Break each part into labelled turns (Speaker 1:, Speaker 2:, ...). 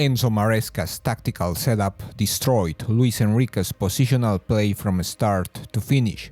Speaker 1: Enzo Maresca's tactical setup destroyed Luis Enrique's positional play from start to finish.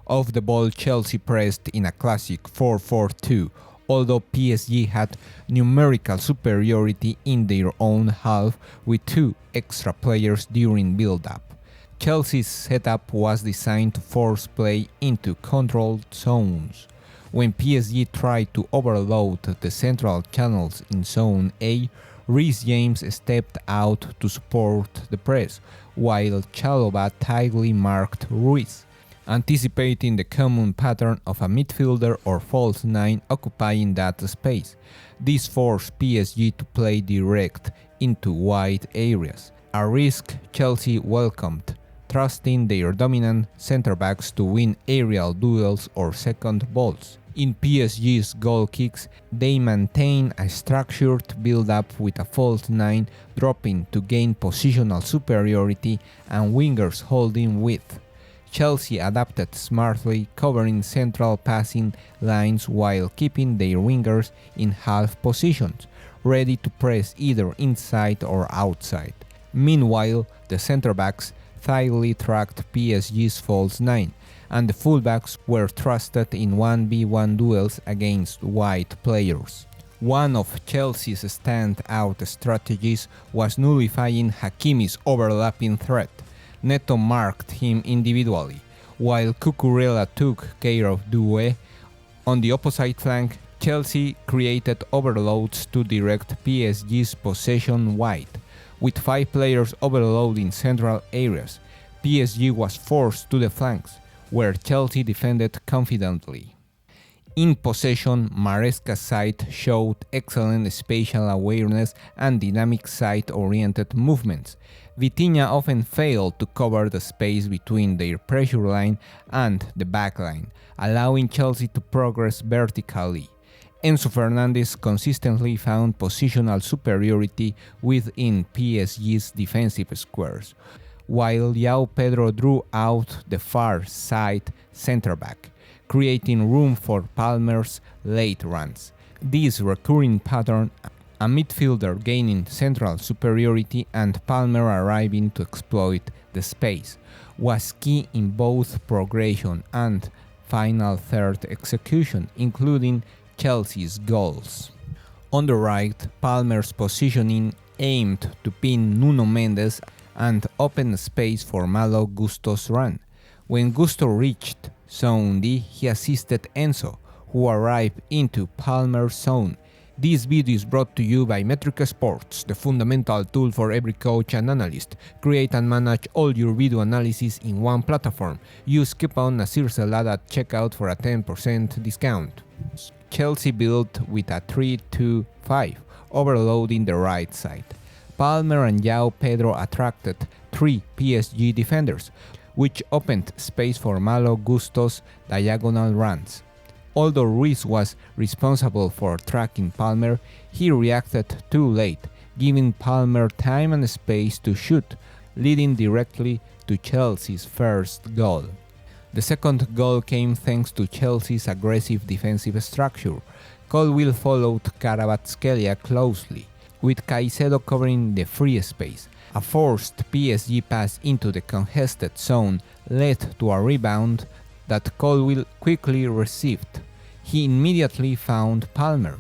Speaker 1: Off the ball, Chelsea pressed in a classic 4-4-2, although PSG had numerical superiority in their own half with 2 extra players during build-up. Chelsea's setup was designed to force play into controlled zones. When PSG tried to overload the central channels in Zone A, Reece James stepped out to support the press, while Chalobah tightly marked Ruiz, anticipating the common pattern of a midfielder or false nine occupying that space. This forced PSG to play direct into wide areas, a risk Chelsea welcomed, trusting their dominant centre-backs to win aerial duels or second balls. In PSG's goal kicks, they maintain a structured build-up with a false nine dropping to gain positional superiority and wingers holding width. Chelsea adapted smartly, covering central passing lines while keeping their wingers in half positions, ready to press either inside or outside. Meanwhile, the centre-backs tightly tracked PSG's false nine, and the fullbacks were trusted in 1v1 duels against wide players. One of Chelsea's standout strategies was nullifying Hakimi's overlapping threat. Neto marked him individually, while Cucurella took care of Doué. On the opposite flank, Chelsea created overloads to direct PSG's possession wide. With 5 players overloading central areas, PSG was forced to the flanks, where Chelsea defended confidently. In possession, Maresca's side showed excellent spatial awareness and dynamic side-oriented movements. Vitinha often failed to cover the space between their pressure line and the backline, allowing Chelsea to progress vertically. Enzo Fernandez consistently found positional superiority within PSG's defensive squares, while João Pedro drew out the far side centre-back, creating room for Palmer's late runs. This recurring pattern, a midfielder gaining central superiority and Palmer arriving to exploit the space, was key in both progression and final third execution, including Chelsea's goals. On the right, Palmer's positioning aimed to pin Nuno Mendes and open space for Malo Gusto's run. When Gusto reached Zone D, he assisted Enzo, who arrived into Palmer's zone. This video is brought to you by Metrica Sports, the fundamental tool for every coach and analyst. Create and manage all your video analysis in one platform. Use coupon NasirSalad at checkout for a 10% discount. Chelsea built with a 3-2-5, overloading the right side. Palmer and João Pedro attracted 3 PSG defenders, which opened space for Malo Gusto's diagonal runs. Although Ruiz was responsible for tracking Palmer, he reacted too late, giving Palmer time and space to shoot, leading directly to Chelsea's first goal. The second goal came thanks to Chelsea's aggressive defensive structure. Colwill followed Kvaratskhelia closely, with Caicedo covering the free space. A forced PSG pass into the congested zone led to a rebound that Colwill quickly received. He immediately found Palmer,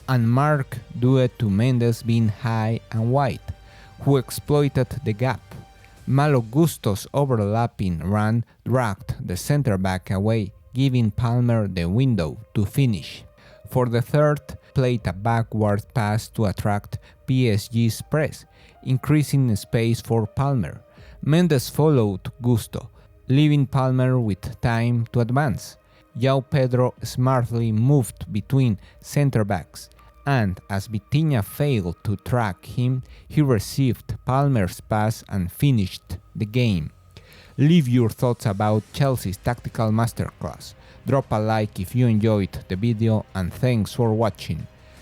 Speaker 1: and marked due to Mendes being high and wide, who exploited the gap. Malo Gusto's overlapping run dragged the centre-back away, giving Palmer the window to finish. For the third, played a backward pass to attract PSG's press, increasing space for Palmer. Mendes followed Gusto, leaving Palmer with time to advance. João Pedro smartly moved between centre-backs, and as Vitinha failed to track him, he received Palmer's pass and finished the game. Leave your thoughts about Chelsea's tactical masterclass. Drop a like if you enjoyed the video, and thanks for watching.